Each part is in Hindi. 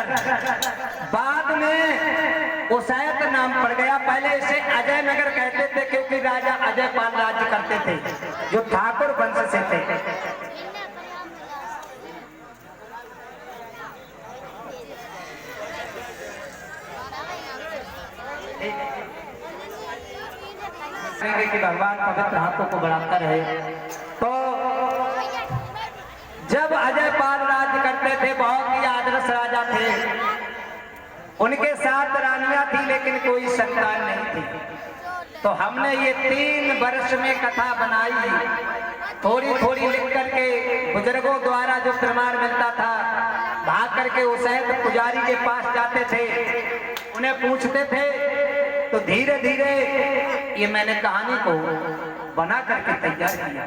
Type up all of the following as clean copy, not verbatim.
जितेंद्र, बाद में उसैत नाम पड़ गया। पहले इसे अजय नगर कहते थे क्योंकि राजा अजय पाल राज्य करते थे जो ठाकुर वंश से थे। कि भगवान पवित्र हाथों को बढ़ाता रहे। तो जब अजय पाल राज्य करते थे, बहुत ही आदर्श राजा थे। उनके 7 रानियां थी लेकिन कोई संतान नहीं थी। तो हमने ये 3 वर्ष में कथा बनाई, थोड़ी थोड़ी लिख करके बुजुर्गों द्वारा जो प्रमाण मिलता था भाग करके उसैत पुजारी के पास जाते थे, उन्हें पूछते थे। तो धीरे धीरे ये मैंने कहानी को बना करके तैयार किया।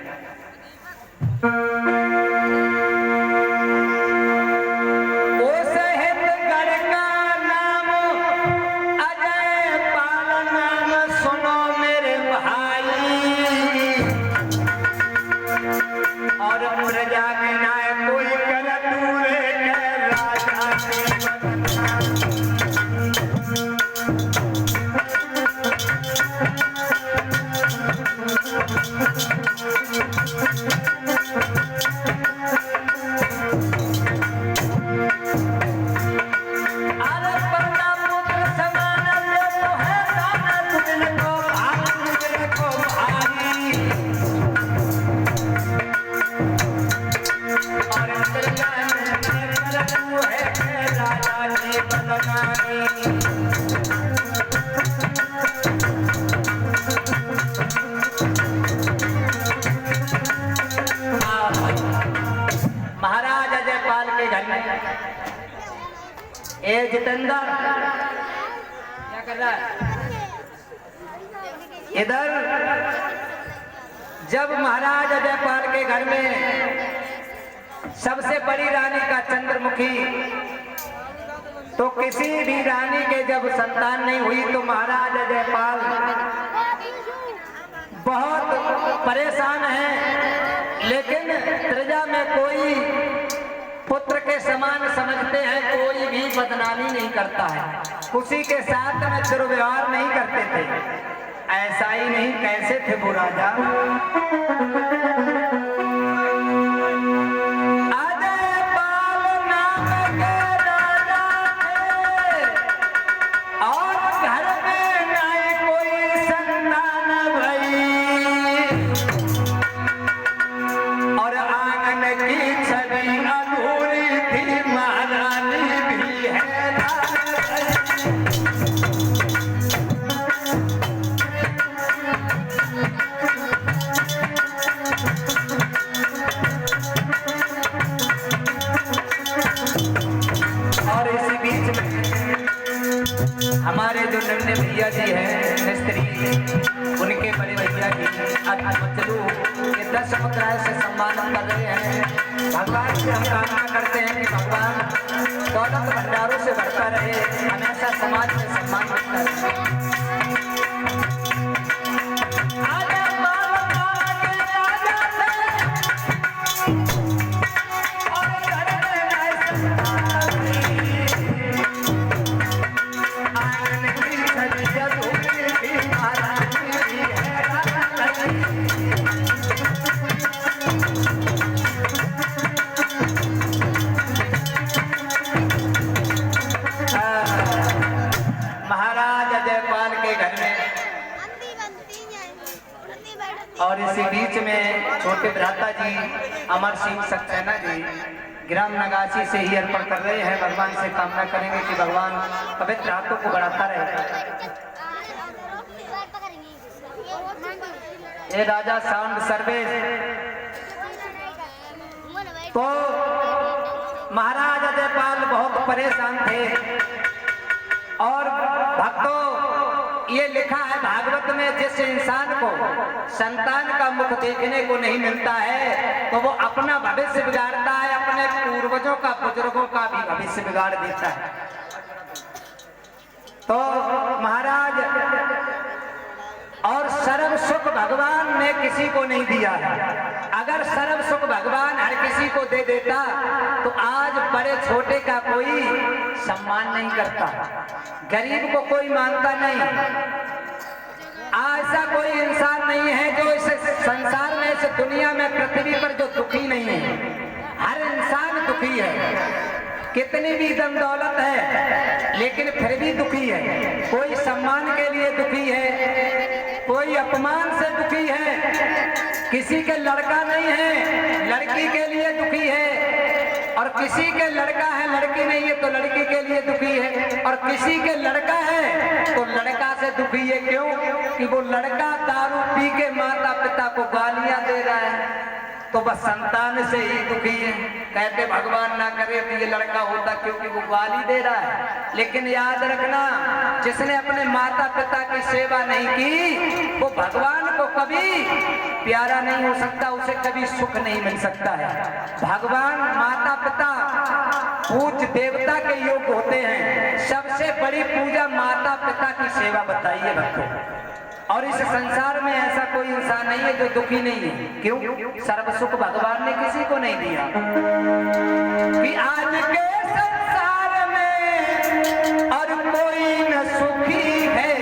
महाराज अजय पाल के घर में ए जितेंद्र क्या कर रहा है इधर? जब महाराज अजय पाल के घर में सबसे बड़ी रानी का चंद्रमुखी, तो किसी भी रानी के जब संतान नहीं हुई तो महाराज अजय पाल बहुत परेशान हैं। लेकिन प्रजा में कोई पुत्र के समान समझते हैं, कोई भी बदनामी नहीं करता है, खुशी के साथ में दुर्व्यवहार नहीं करते थे। ऐसा ही नहीं कैसे थे वो राजा? हमारे जो नन्हे भैया जी हैं मिस्त्री, उनके बड़े भैया जी मचलू ये 10 मुद्राएं से सम्मान कर रहे हैं। भगवान से हम कामना करते हैं कि भगवान दौलत भंडारों से बढ़ता रहे, हमेशा समाज में सम्मान बनता रहे। और इसी बीच में छोटे भ्राता जी अमर सिंह सक्सेना जी ग्राम नगासी से ही अर्पण कर रहे हैं। भगवान से कामना करेंगे कि भगवान पवित्र हाथों को बढ़ाता रहे। ये राजा साउंड सर्विस। तो महाराज अजय पाल बहुत परेशान थे और भक्तों ये लिखा है भागवत में, जिस इंसान को संतान का मुख देखने को नहीं मिलता है तो वो अपना भविष्य बिगाड़ता है, अपने पूर्वजों का बुजुर्गों का भी भविष्य बिगाड़ देता है। तो महाराज और सर्व सुख भगवान ने किसी को नहीं दिया है। अगर सर्व सुख भगवान हर किसी को दे देता तो आज बड़े छोटे का कोई सम्मान नहीं करता, गरीब को कोई मानता नहीं। ऐसा कोई इंसान नहीं है जो इस संसार में, इस दुनिया में, पृथ्वी पर जो दुखी नहीं है। हर इंसान दुखी है, कितनी भी धन दौलत है लेकिन फिर भी दुखी है। कोई सम्मान के लिए दुखी है, कोई अपमान से दुखी है, किसी के लड़का नहीं है लड़की के लिए दुखी है, और किसी के लड़का है लड़की नहीं है तो लड़की के लिए दुखी है, और किसी के लड़का है तो लड़का से दुखी है। क्यों? कि वो लड़का दारू पी के माता पिता को गालियां दे रहा है तो बस संतान से ही दुखी है। कहते भगवान ना करे तो ये लड़का होता, क्योंकि वो गाली दे रहा है। लेकिन याद रखना, जिसने अपने माता पिता की सेवा नहीं की वो भगवान को कभी प्यारा नहीं हो सकता, उसे कभी सुख नहीं मिल सकता है। भगवान माता पिता पूज्य देवता के योग होते हैं। सबसे बड़ी पूजा माता पिता की सेवा बताइए भक्तों। और इस संसार में ऐसा कोई इंसान नहीं है जो दुखी नहीं है। क्यों? सर्व सुख भगवान ने किसी को नहीं दिया। कि आज के संसार में और कोई न सुखी है,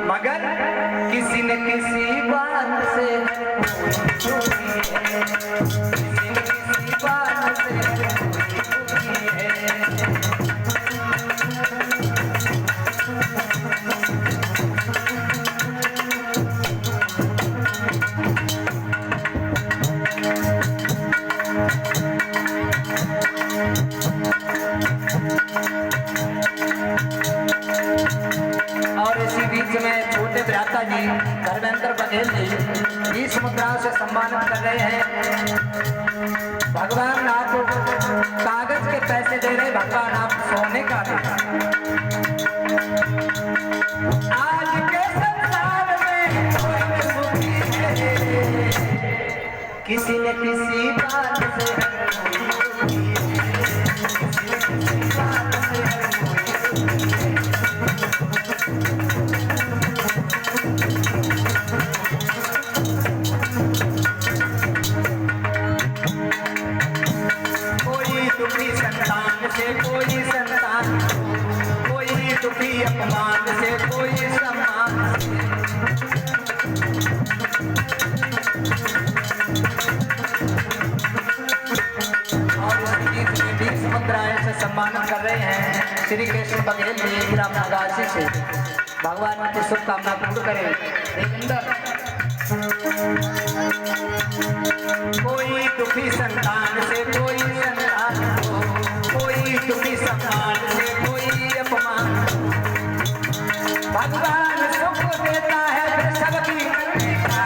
मगर किसी न किसी बात से दुखी है, किसी न किसी बात से दुखी है। और इसी बीच में छोटे भ्राता जी धर्मेंद्र बघेल जी 20 मुद्राओं से सम्मानित कर रहे हैं। भगवान आपको कागज के पैसे दे रहे, भगवान आप सोने का दे। आज के संसार में कोई सुखी है, किसी न किसी बात से कोई संतान, कोई दुखी अपमान से, कोई सम्मान से। और इस 20 मुद्राएं से सम्मानित कर रहे हैं श्री कृष्ण बघेल जी ग्राम नगासी से। भगवान की शुभकामना पूर्ण करें। कोई दुखी संतान से कोई संतान हो, कोई दुखी सम्मान से कोई अपमान। भगवान सुख देता है फिर सबकी करने का,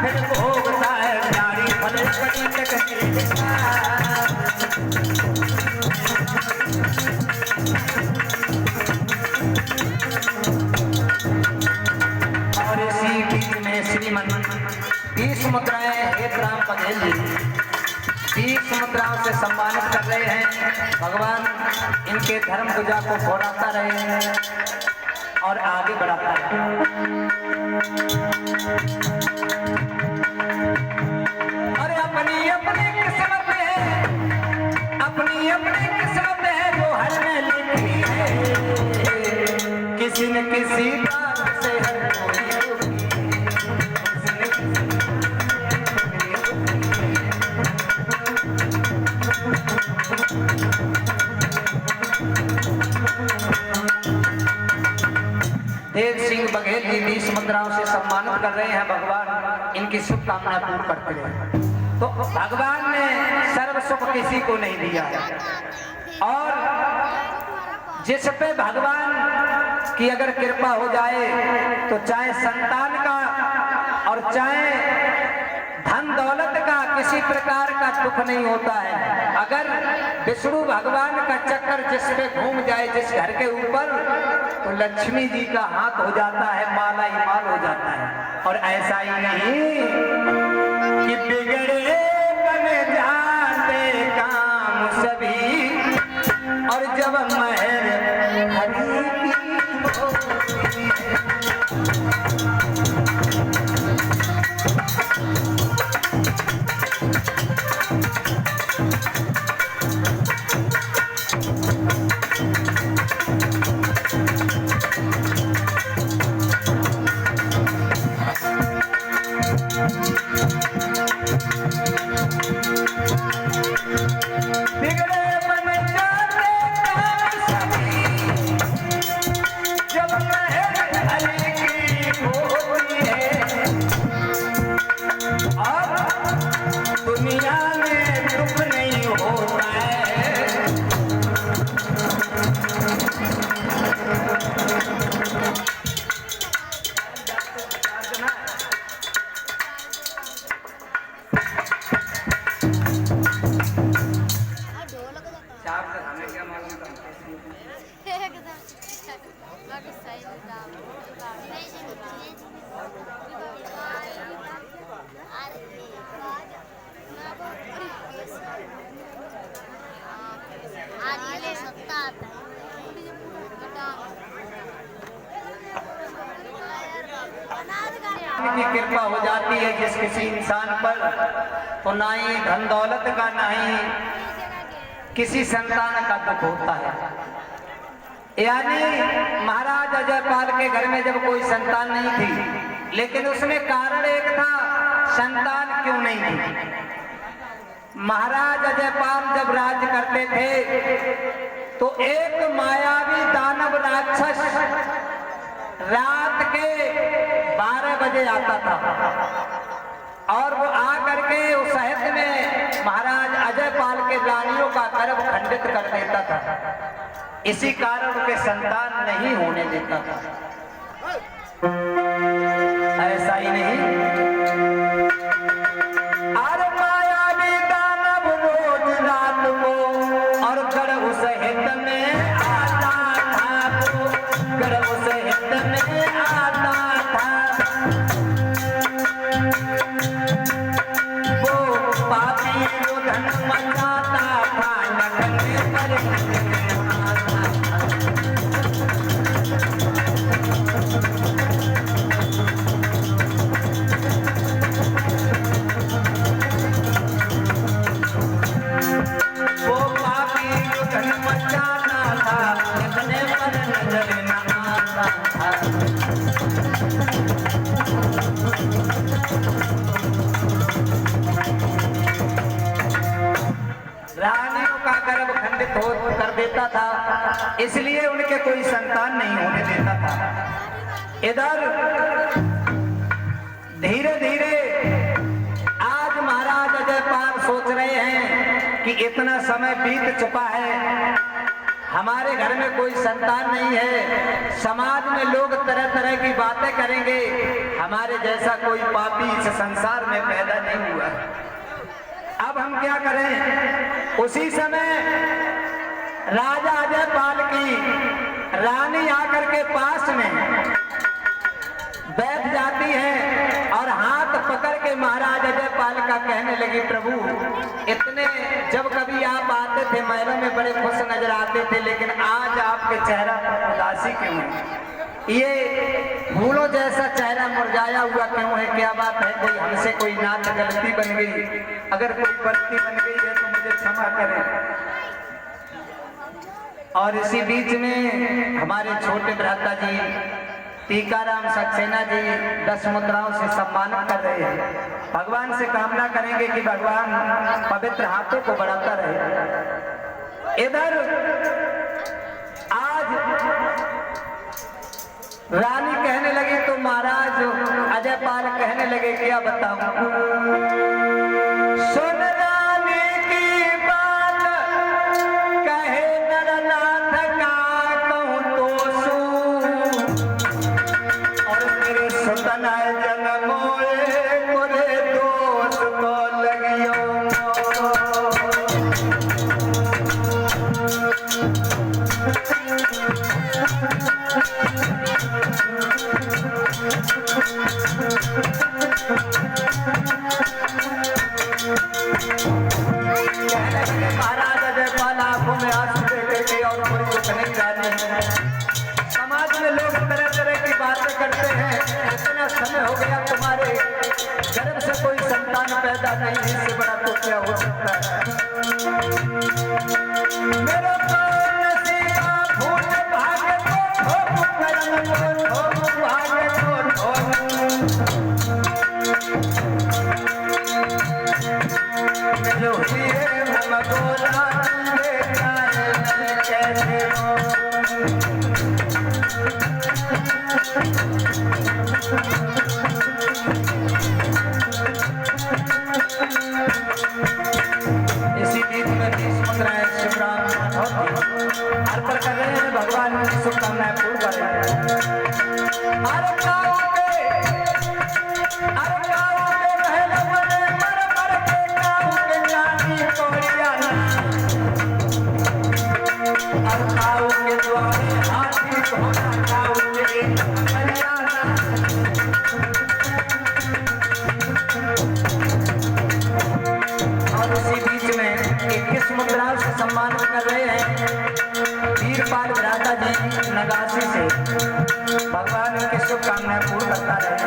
फिर भोगता है नारी फल कटी कटी का। और इसी बीच में श्रीमन 20 मुद्राएं हेत राम बघेल जी 20 मुद्राओं से सम्मानित कर रहे हैं। भगवान इनके धर्म पूजा को बढ़ाता रहे और आगे बढ़ाता रहे। और अपनी अपनी किस्मत है, अपनी अपनी किस्मत है जो हर में लिखी है। किसी न किसी बात से हर कोई देव सिंह बघेल जी 20 मुद्राओं से सम्मानित कर रहे हैं। भगवान इनकी शुभकामना पूर्ण करते रहे। तो भगवान ने सर्व सुख किसी को नहीं दिया, और जिस पे भगवान की अगर कृपा हो जाए तो चाहे संतान का और चाहे धन दौलत का किसी प्रकार का दुख नहीं होता है। अगर विष्णु भगवान का चक्कर जिस पे घूम जाए जिस घर के ऊपर, तो लक्ष्मी जी का हाथ हो जाता है, माला ही माल हो जाता है। और ऐसा ही नहीं कि बिगड़े बन जाते काम सभी, और जब महर हरि की होती है की कृपा हो जाती है जिस किसी इंसान पर, तो ना ही धन दौलत का ना ही किसी संतान का दुख होता है। यानी महाराज अजयपाल के घर में जब कोई संतान नहीं थी, लेकिन उसमें कारण एक था, संतान क्यों नहीं थी। महाराज अजयपाल जब राज्य करते थे तो एक मायावी दानव राक्षस रात के 12 बजे आता था और वो आकर के उस शहर में महाराज अजयपाल के रानियों का गर्भ खंडित कर देता था। इसी कारण उनके संतान नहीं होने देता था। ऐसा ही नहीं, अरे मायावी दानव रोज रात को और गर्भ सहित में आता था, गर्भ सहित में आता था। वो पापी को धन मचाता था, नखरे पर रानियों का गर्भ खंडित कर देता था, इसलिए उनके कोई संतान नहीं होने देता था। इधर धीरे धीरे आज महाराज अजयपाल सोच रहे हैं कि इतना समय बीत चुका है, हमारे घर में कोई संतान नहीं है, समाज में लोग तरह तरह की बातें करेंगे, हमारे जैसा कोई पापी इस संसार में पैदा नहीं हुआ। अब हम क्या करें। उसी समय राजा अजयपाल की रानी आकर के पास में बैठ जाती है और हाथ पकड़ के महाराज अजयपाल का कहने लगी, प्रभु इतने जब कभी आप आते थे महलों में बड़े खुश नजर आते थे, लेकिन आज आपके चेहरा पर उदासी क्यों है? ये फूलों जैसा चेहरा मुरझाया हुआ क्यों है? क्या बात है? कोई हमसे कोई नात गलती बन गई? अगर कोई गलती बन गई है तो मुझे क्षमा करें। और इसी बीच में हमारे छोटे भ्राता जी टीकाराम सक्सेना जी 10 मुद्राओं से सम्मानित कर रहे हैं। भगवान से कामना करेंगे कि भगवान पवित्र हाथों को बढ़ाता रहे। इधर आज रानी कहने लगी तो महाराज अजयपाल कहने लगे, क्या बताऊं? सुन रानी की बात कहे नरनाथ का कहूं तो सू, और मेरे सुतन जन्मोए मोरे दोस्त को लगियो। महाराज अजयपाल आंखों में आंसू लेकर के और कोई दुख नहीं जाने। समाज में लोग तरह तरह की बातें करते हैं, इतना समय हो गया तुम्हारे गर्भ से कोई संतान पैदा नहीं, इससे बड़ा तो क्या हो सकता है? मेरे नसीबा फूल भाग्य को करम को भाग्य को जो भगोला कैसे हो। इसी बीच में 30 मुद्राएं शिवराम अर्पण कर रहे हैं, भगवान की शुभकामनाएं पूर्ण कर रहे हैं। अरे मुद्राओं से सम्मानित कर रहे हैं वीरपाल भ्राता जी नगासी से। भगवान उनकी शुभकामनाएं पूर्ण करता रहे।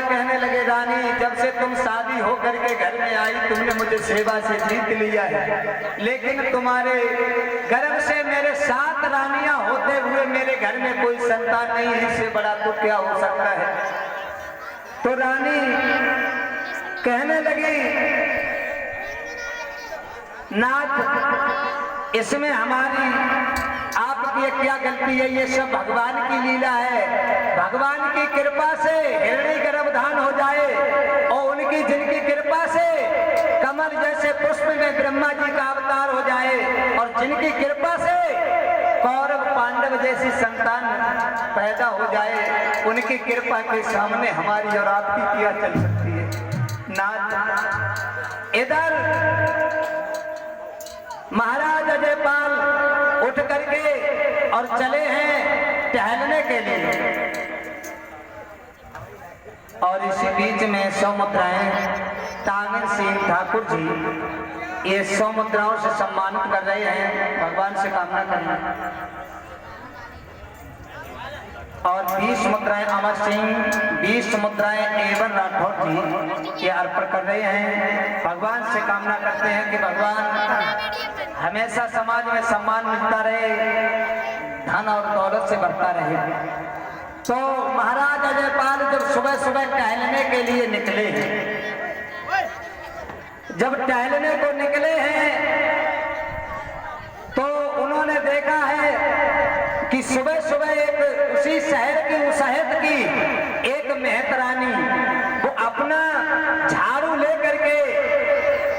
कहने लगे रानी, जब से तुम शादी होकर के घर में आई तुमने मुझे सेवा से जीत लिया है, लेकिन तुम्हारे गर्भ से मेरे 7 रानियां होते हुए मेरे घर में कोई संतान नहीं है, इससे बड़ा तो क्या हो सकता है। तो रानी कहने लगी, नाथ इसमें हमारी आपकी क्या गलती है, ये सब भगवान की लीला है। भगवान की कृपा से हिरणी गर्भधान हो जाए और उनकी जिनकी कृपा से कमल जैसे पुष्प में ब्रह्मा जी का अवतार हो जाए और जिनकी कृपा से कौरव पांडव जैसी संतान पैदा हो जाए, उनकी कृपा के सामने हमारी और आपकी क्या चल सकती है। नाथ इधर महाराज अजयपाल उठ करके और चले हैं टहलने के लिए, और इसी बीच में सौमुद्राएं तांगन सिंह ठाकुर जी ये सौमुद्राओं से सम्मानित कर रहे हैं, भगवान से कामना करना। और 20 मुद्राएं अमर सिंह, 20 मुद्राएं एवं राठौर जी ये अर्पण कर रहे हैं। भगवान से कामना करते हैं कि भगवान हमेशा समाज में सम्मान मिलता रहे, धन और दौलत से बढ़ता रहे। तो महाराज अजयपाल जब सुबह सुबह टहलने के लिए निकले हैं, जब टहलने को निकले हैं तो उन्होंने देखा है कि सुबह सुबह एक उसी शहर की उसहत की एक मेहतरानी वो अपना झाड़ू लेकर के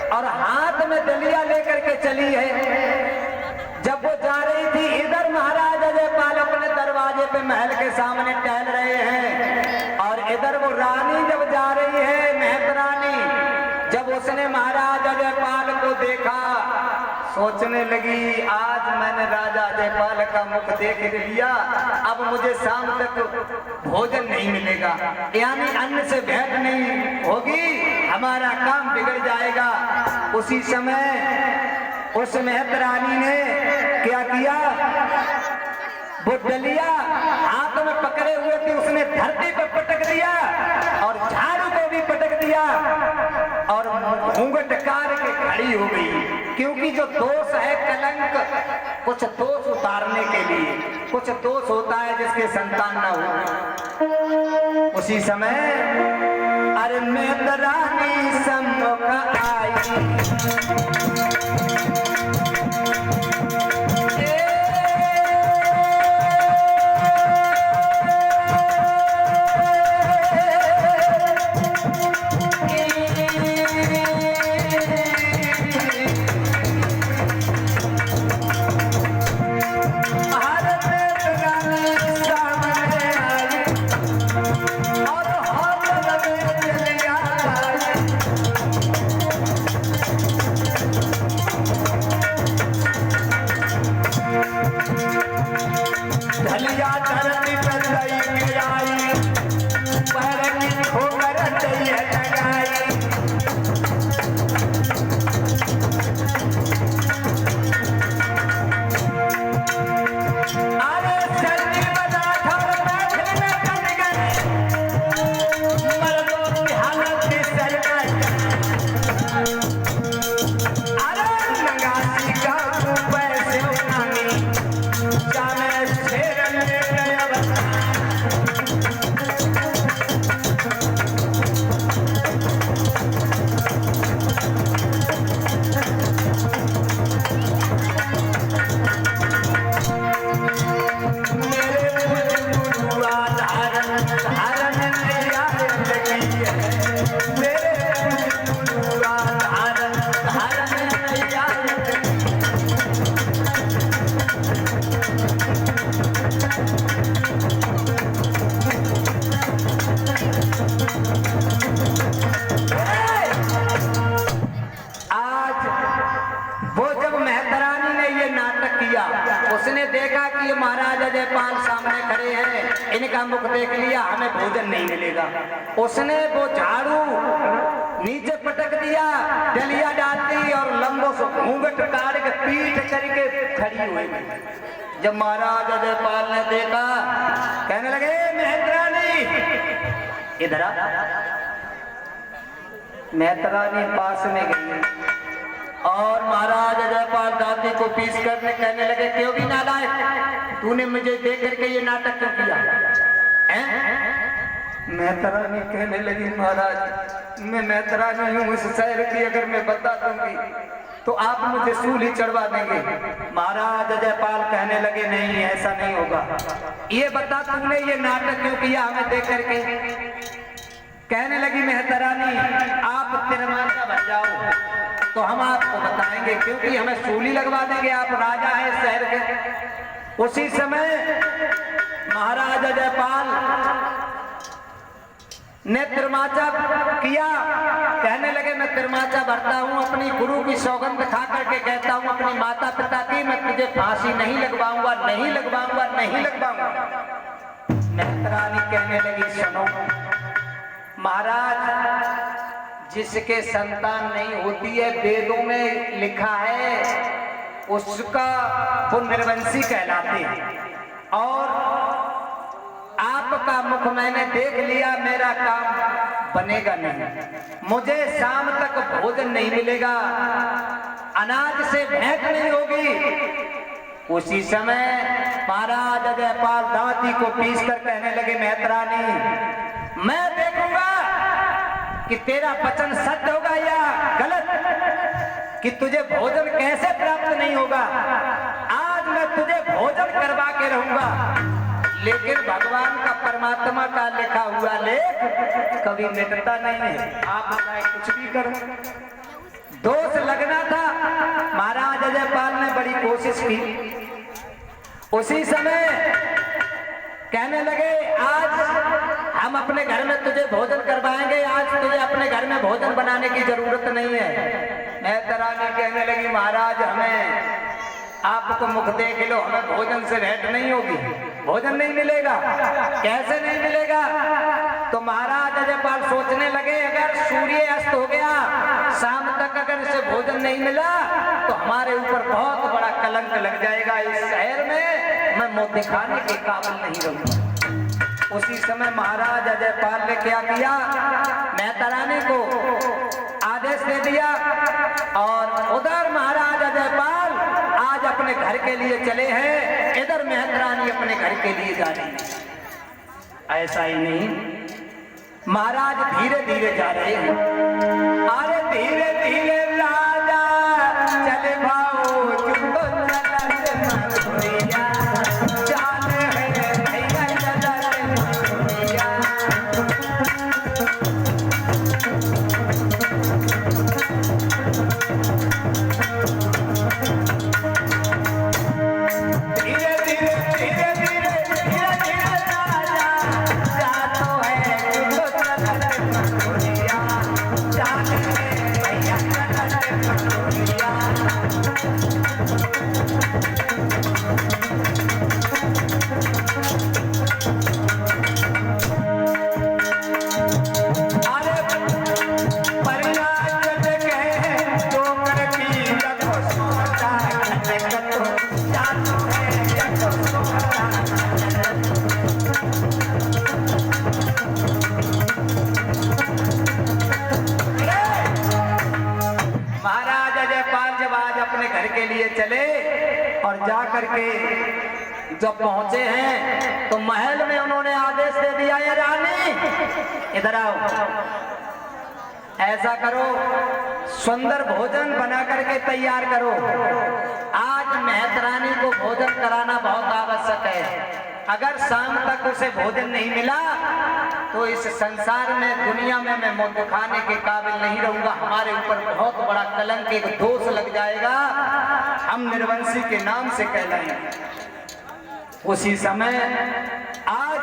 और हाथ में डलिया लेकर के चली है। जब वो जा रही थी, इधर महाराज अजयपाल अपने दरवाजे पे महल के सामने टहल रहे हैं और इधर वो रानी जब जा रही है मेहतरानी, जब उसने महाराज अजयपाल को देखा सोचने लगी, आज मैंने राजा अजयपाल का मुख देख लिया, अब मुझे शाम तक भोजन नहीं मिलेगा, यानी अन्न से भेंट नहीं होगी, हमारा काम बिगड़ जाएगा। उसी समय उस मेहतरानी ने क्या किया, वो डलिया हाथ में पकड़े हुए थी, उसने धरती पर पटक दिया और झाड़ू को भी पटक दिया और घूंघट कार के खड़ी हो गई। क्योंकि जो दोष है कलंक, कुछ दोष उतारने के लिए, कुछ दोष होता है जिसके संतान ना हो। उसी समय अरे मेहतरानी सम्मुख आई, जयपाल सामने खड़े हैं, इनका मुख देख लिया, हमें भोजन नहीं मिलेगा। उसने वो झाड़ू नीचे पटक दिया, डलिया डाल दी और लंबो से घूंघट काट के पीठ करके खड़ी हुई। जब महाराज जयपाल ने देखा, कहने लगे मेहतरानी इधर आ। मेहतरानी पास में गई और महाराज जयपाल दादी को पीस करने कहने लगे, क्यों भी नालायक, तूने मुझे देख करके ये नाटक क्यों किया? मेहतरानी कहने लगी, महाराज मैं मेहतरानी हूँ इस शहर की, अगर मैं बता दूंगी तो आप मुझे सूली चढ़वा देंगे। महाराज जयपाल कहने लगे, नहीं ऐसा नहीं होगा, ये बता तुमने ये नाटक क्यों किया हमें देख करके? कहने लगी मेहतरानी, आप तिरमाचा बन जाओ तो हम आपको बताएंगे, क्योंकि हमें सूली लगवा देंगे, आप राजा हैं इस शहर के। उसी समय महाराजा जयपाल ने तिरमाचा किया, कहने लगे मैं तिरमाचा भरता हूँ, अपनी गुरु की सौगंध खा करके कहता हूँ अपनी माता पिता की, मैं तुझे फांसी नहीं लगवाऊंगा, नहीं लगवाऊंगा, नहीं लगवाऊंगा। मेहतरानी कहने लगी, सुनो महाराज, जिसके संतान नहीं होती है वेदों में लिखा है उसका वो निर्वंशी कहलाते हैं, और आपका मुख मैंने देख लिया, मेरा काम बनेगा नहीं, मुझे शाम तक भोजन नहीं मिलेगा, अनाज से भेंट नहीं होगी। उसी समय महाराज जयपाल दांती को पीस कर कहने लगे, मेहतरानी मैं देखूंगा कि तेरा वचन सत्य होगा या गलत, कि तुझे भोजन कैसे प्राप्त नहीं होगा। आज मैं तुझे भोजन करवा के रहूंगा, लेकिन भगवान का परमात्मा का लिखा हुआ लेख कभी मिटता नहीं है, आप चाहे कुछ भी करो। दोष लगना था, महाराज जयपाल ने बड़ी कोशिश की। उसी समय कहने लगे, आज हम अपने घर में तुझे भोजन करवाएंगे, आज तुझे अपने घर में भोजन बनाने की जरूरत नहीं है। मेहतरानी कहने लगी, महाराज हमें आपको मुख देख लो, हमें भोजन से भेंट नहीं होगी, भोजन नहीं मिलेगा। कैसे नहीं मिलेगा? तो महाराज जयपाल सोचने लगे, अगर सूर्य अस्त हो गया, शाम तक अगर इसे भोजन नहीं मिला तो हमारे ऊपर बहुत बड़ा कलंक लग जाएगा, इस शहर में मैं मुंह दिखाने के काबिल नहीं रहूंगा। उसी समय महाराज जयपाल ने क्या किया, मेहतरानी को आदेश दे दिया और उधर महाराज जयपाल आज अपने घर के लिए चले हैं, इधर मेहतरानी अपने घर के लिए जा रही है। ऐसा ही नहीं, महाराज धीरे धीरे जा रहे हैं। अरे धीरे धीरे राजा चले भाओ, चुप चलत मधुरिया, जान है भैया चलत मधुरिया। चले और जा करके जब पहुंचे हैं तो महल में उन्होंने आदेश दे दिया, ये रानी इधर आओ, ऐसा करो सुंदर भोजन बना करके तैयार करो। आज मेहतरानी को भोजन कराना बहुत आवश्यक है, अगर शाम तक उसे भोजन नहीं मिला तो इस संसार में दुनिया में मैं मुंह दिखाने के काबिल नहीं रहूंगा, हमारे ऊपर बहुत बड़ा कलंक एक दोष लग जाएगा, हम निर्वंशी के नाम से कहलाएंगे। उसी समय आज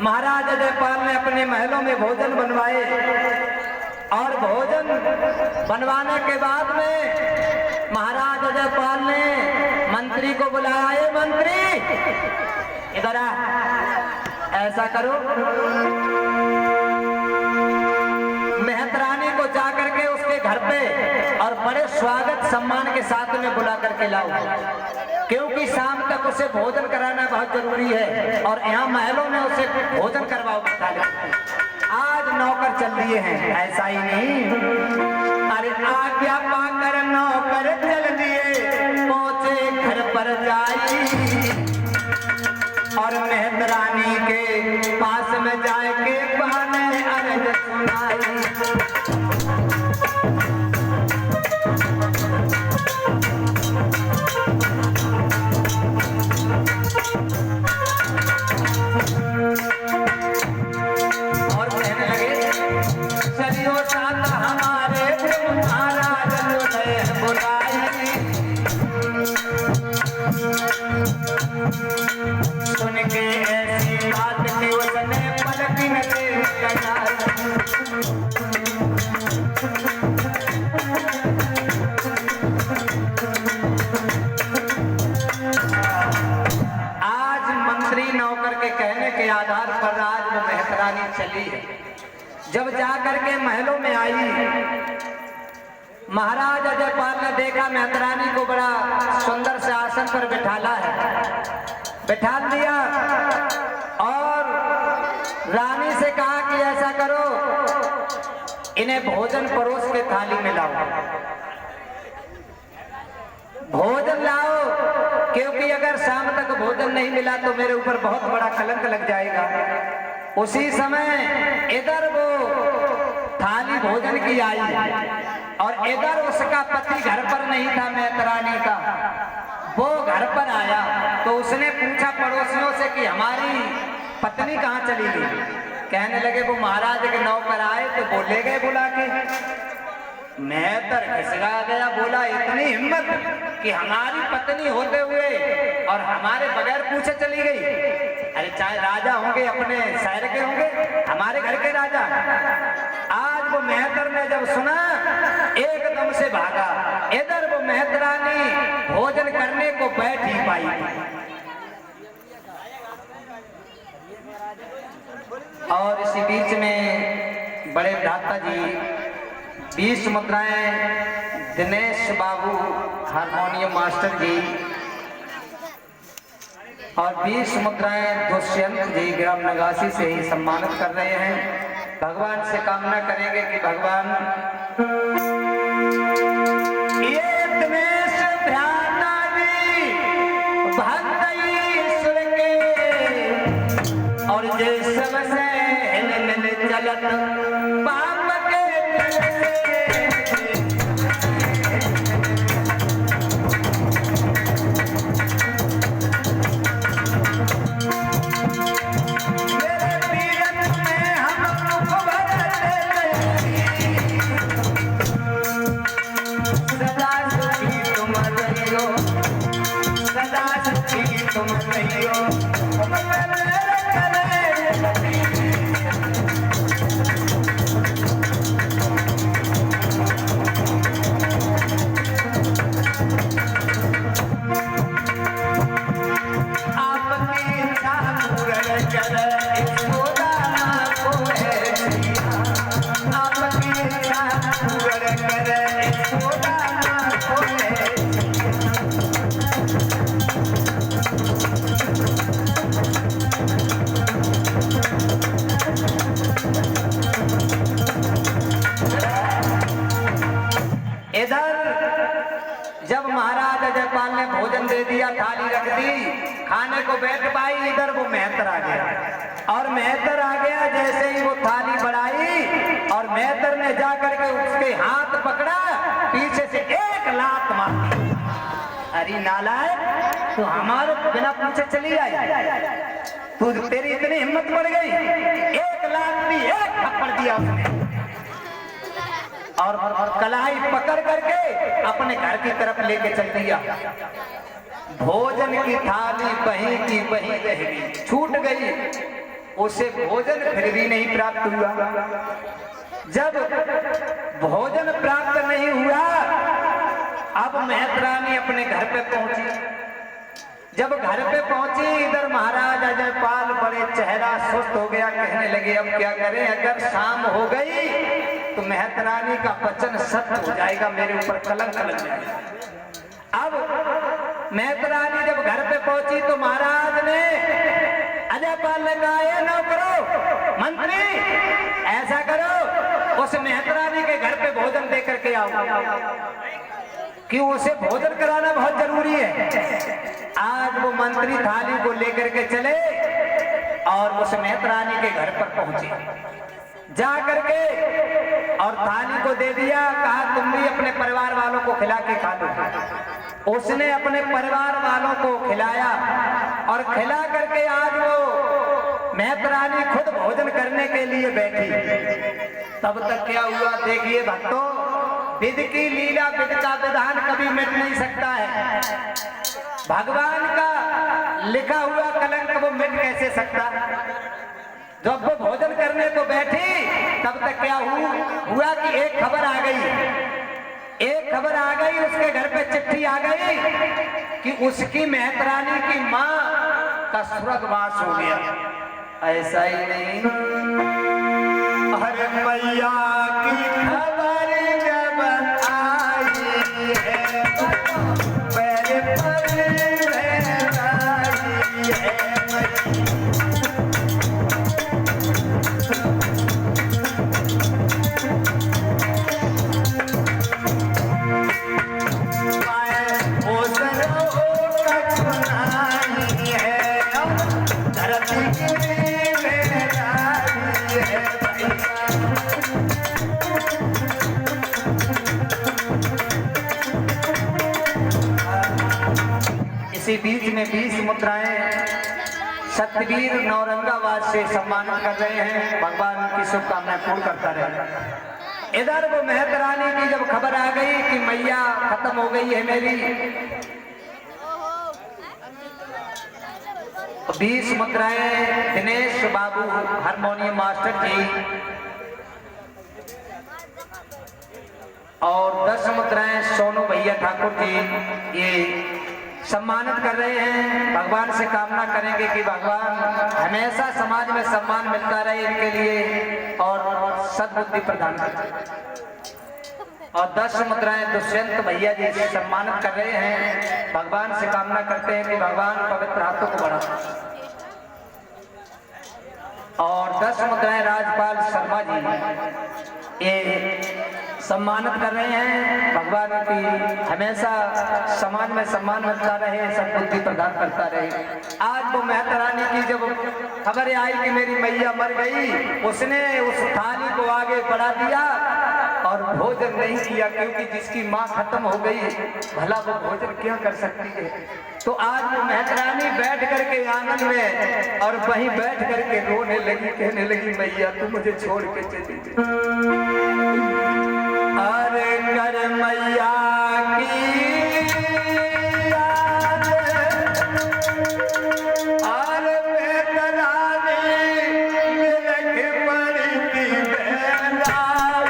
महाराज जयपाल ने अपने महलों में भोजन बनवाए और भोजन बनवाने के बाद में महाराज अजयपाल ने मंत्री को बुलाया, ये मंत्री इधर आ, ऐसा करो मेहतरानी को जा करके उसके घर पे और बड़े स्वागत सम्मान के साथ में बुला करके लाओ, क्योंकि शाम तक उसे भोजन कराना बहुत जरूरी है और यहाँ महलों में उसे भोजन करवाओ। आज नौकर चल दिए हैं, ऐसा ही नहीं, अरे आज्ञा पाकर नौकर चल दिए, पहुंचे घर पर जाई और मेहतरानी के पास में जाए के बहाने अर्ज सुनाई। और कहने लगे चलियो साथ हमारे महाराज ने बुलाई, सुन के ऐसी बात की उसने पलक न दे लगाई। आज मंत्री नौकर के कहने के आधार पर आज वो मेहतरानी चली है। जब जाकर के महलों में आई, महाराज अजयपाल ने देखा मेहतरानी को बड़ा सुंदर से आसन पर बिठाला है, बिठा दिया और रानी से कहा कि ऐसा करो इन्हें भोजन परोस के थाली में लाओ, भोजन लाओ, क्योंकि अगर शाम तक भोजन नहीं मिला तो मेरे ऊपर बहुत बड़ा कलंक लग जाएगा। उसी समय इधर वो थाली भोजन की आई और इधर उसका पति घर पर नहीं था, मेहतरानी का, वो घर पर आया तो उसने पूछा पड़ोसियों से कि हमारी पत्नी कहाँ चली गई। कहने लगे वो महाराज के नौकर आए तो बोले गए बुला के, मेहतर खिसका गया, बोला इतनी हिम्मत कि हमारी पत्नी होते हुए और हमारे बगैर पूछे चली गई। अरे चाहे राजा होंगे अपने शहर के होंगे, हमारे घर के राजा। आज वो मेहतर ने जब सुना एकदम से भागा, इधर वो मेहतरानी भोजन करने को बैठ ही पाई। और इसी बीच में बड़े भ्राता जी 20 मुद्राएं दिनेश बाबू हारमोनियम मास्टर जी और 20 मुद्राएं दुष्यंत जी ग्राम नगासी से ही सम्मानित कर रहे हैं। भगवान से कामना करेंगे कि भगवान ये दिनेश भ्राता जी भक्त ईश्वर के और जे सबसे हिल मिल चलत पाप के जब महाराज अजयपाल ने भोजन दे दिया, थाली रख दी, खाने को बैठ पाई, इधर वो मेहतर आ गया और मेहतर आ गया जैसे ही वो थाली बढ़ाई और मेहतर ने जाकर के उसके हाथ पकड़ा, पीछे से एक लात मारी। अरे नालायक, तो हमारे बिना पूछे चली आई, तू तेरी इतनी हिम्मत बढ़ गई, एक लात दी, एक थप्पड़ दिया उसने और कलाई पकड़ करके अपने घर की तरफ लेके चल दिया। भोजन की थाली वहीं की वहीं रह गई, छूट गई, उसे भोजन फिर भी नहीं प्राप्त हुआ। जब भोजन प्राप्त नहीं हुआ, अब मेहतरानी अपने घर पे पहुंची। जब घर पे पहुंची इधर महाराज अजयपाल बड़े चेहरा सुस्त हो गया, कहने लगे अब क्या करें, अगर शाम हो गई तो मेहतरानी का वचन सत्य हो जाएगा, मेरे ऊपर कलंक लग जाएगा। अब मेहतरानी जब घर पे पहुंची तो महाराज ने अजयपाल ने कहा, ये नौकरो मंत्री ऐसा करो, उस मेहतरानी के घर पे भोजन दे करके आओ, कि उसे भोजन कराना बहुत जरूरी है। आज वो मंत्री थाली को लेकर के चले और उस मेहतरानी के घर पर पहुंचे, जा करके और थाली को दे दिया, कहा तुम भी अपने परिवार वालों को खिला के खा दो। उसने अपने परिवार वालों को खिलाया और खिला करके आज वो मेहतरानी खुद भोजन करने के लिए बैठी। तब तक क्या हुआ देखिए भक्तों, विधि की लीला, विधि का विधान कभी मिट नहीं सकता है। भगवान का लिखा हुआ कलंक वो मिट कैसे सकता। जब वो भोजन करने को बैठी तब तक क्या हुआ कि एक खबर आ गई, उसके घर पे चिट्ठी आ गई कि उसकी मेहतरानी की माँ का स्वर्गवास हो गया। ऐसा ही नहीं, अरे मैया की खबर जब आई है पैर पर आई है। इसी बीच में 20 मुद्राएं सत्यवीर नौरंगाबाद से सम्मानित कर रहे हैं। भगवान की शुभकामनाएं पूर्ण करता रहे। इधर वो मेहतरानी की जब खबर आ गई कि मैया खत्म हो गई है मेरी, 20 मुद्राएं दिनेश बाबू हारमोनियम मास्टर जी और 10 मुद्राएं सोनू भैया ठाकुर जी ये सम्मानित कर रहे हैं। भगवान से कामना करेंगे कि भगवान हमेशा समाज में सम्मान मिलता रहे इनके लिए और सद्बुद्धि प्रदान करें। और 10 मुद्राएं दुष्यंत भैया जी से सम्मानित कर रहे हैं। भगवान से कामना करते हैं कि भगवान पवित्र हाथों को बढ़ा। और 10 मुद्राएं राजपाल शर्मा जी ये सम्मानित कर रहे हैं। भगवान की हमेशा समाज में सम्मान मिलता रहे, सद्बुद्धि प्रदान करता रहे। आज वो मेहतरानी की जब खबर आई कि मेरी मैया मर गई, उसने उस थाली को आगे बढ़ा दिया और भोजन नहीं किया, क्योंकि जिसकी माँ खत्म हो गई भला वो भोजन क्या कर सकती है। तो आज वो मेहतरानी बैठ करके आंगन में और वहीं बैठ करके रोने लगी, कहने लगी मैया तू मुझे छोड़ के चली गई। अरे कर मैया की याद, अरे मेहतरानी लग पड़ती याद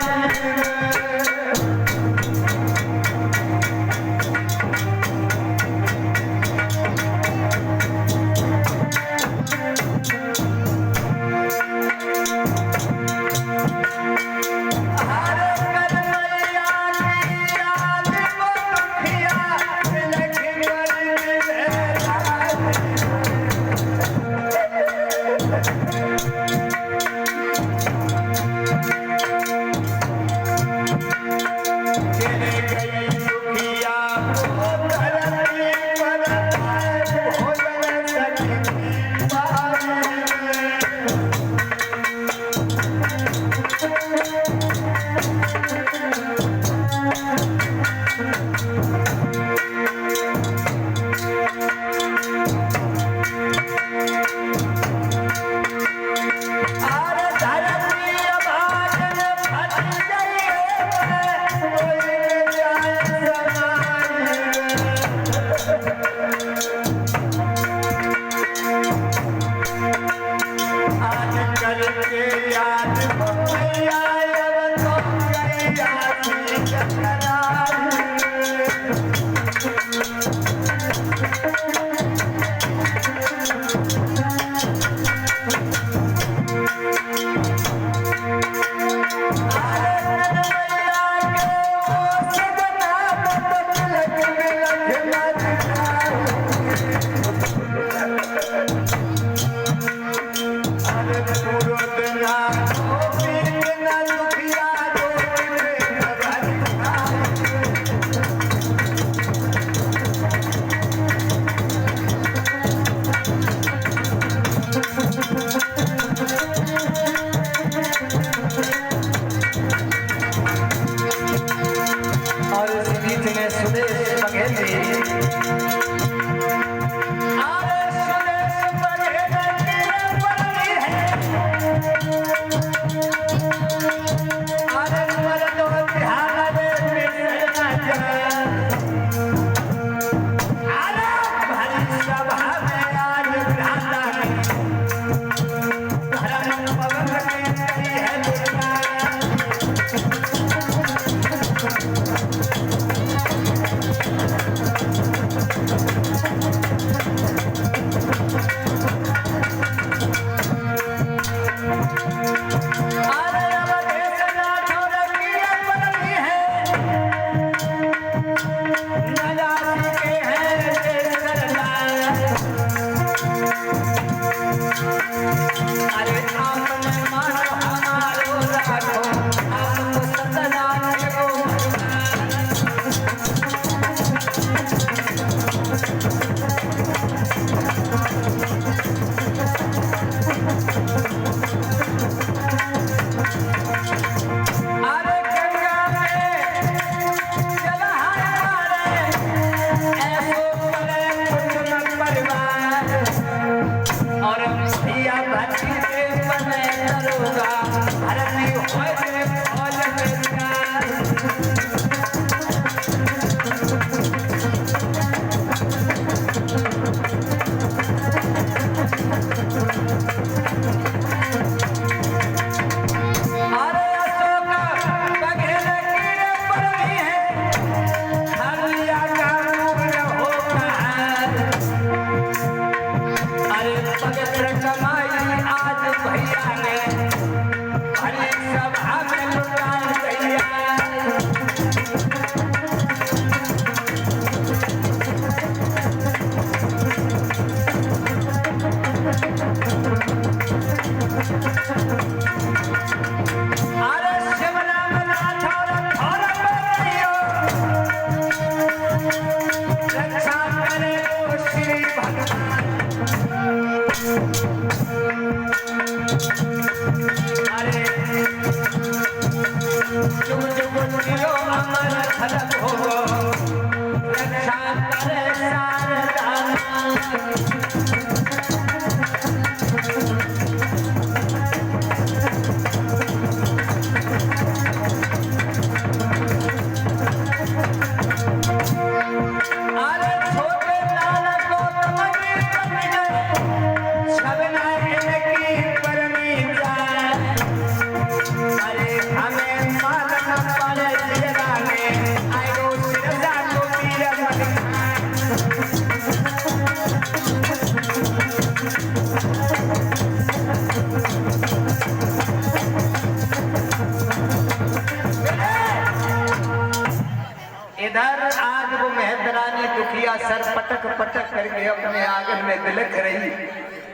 का सर पटक पटक करके अपने आंगन में बिलख रही,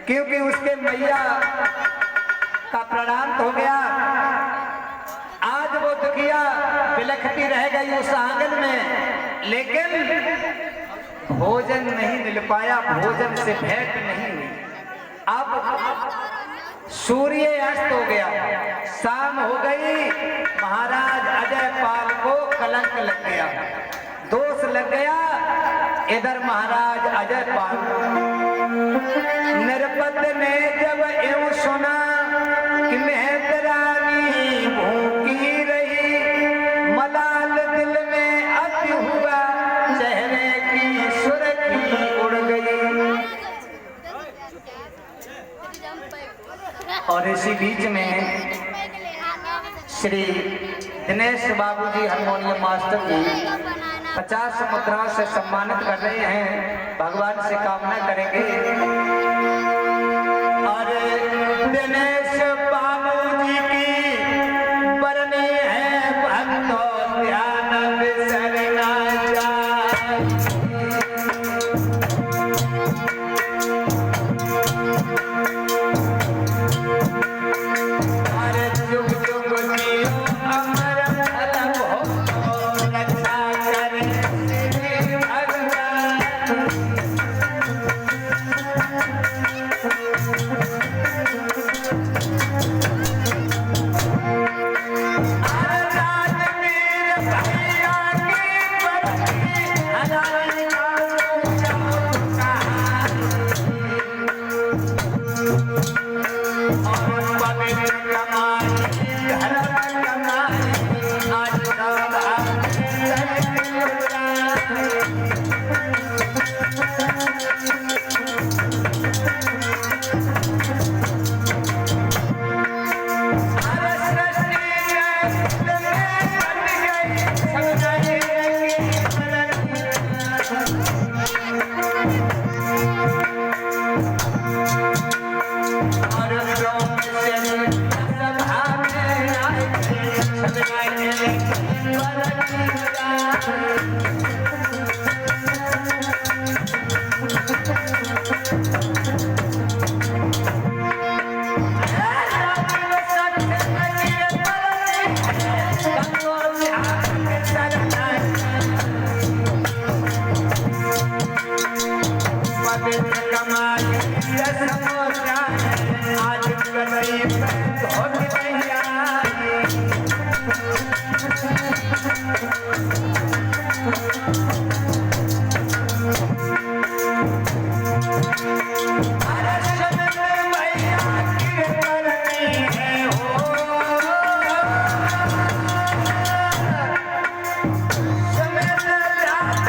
क्योंकि उसके मैया का प्राणांत हो गया। आज वो दुखिया बिलखती रह गई उस आंगन में, लेकिन भोजन नहीं मिल पाया, भोजन से भेंट नहीं हुई। अब सूर्य अस्त हो गया, शाम हो गई, महाराज अजय पाल को कलंक लग गया, दोष लग गया। इधर महाराज अजय पाल नरपत ने जब यूं सुना कि मेहतरानी भूखी रही, मलाल दिल में अति हुआ, चेहरे की सुर्खी उड़ गई। और इसी बीच में श्री दिनेश बाबूजी हारमोनियम मास्टर को 50 मुद्राओं से सम्मानित कर रहे हैं, भगवान से कामना करेंगे। और दिनेश बाबूजी की बरनी है भक्तों ध्यान बिसरना जाए। और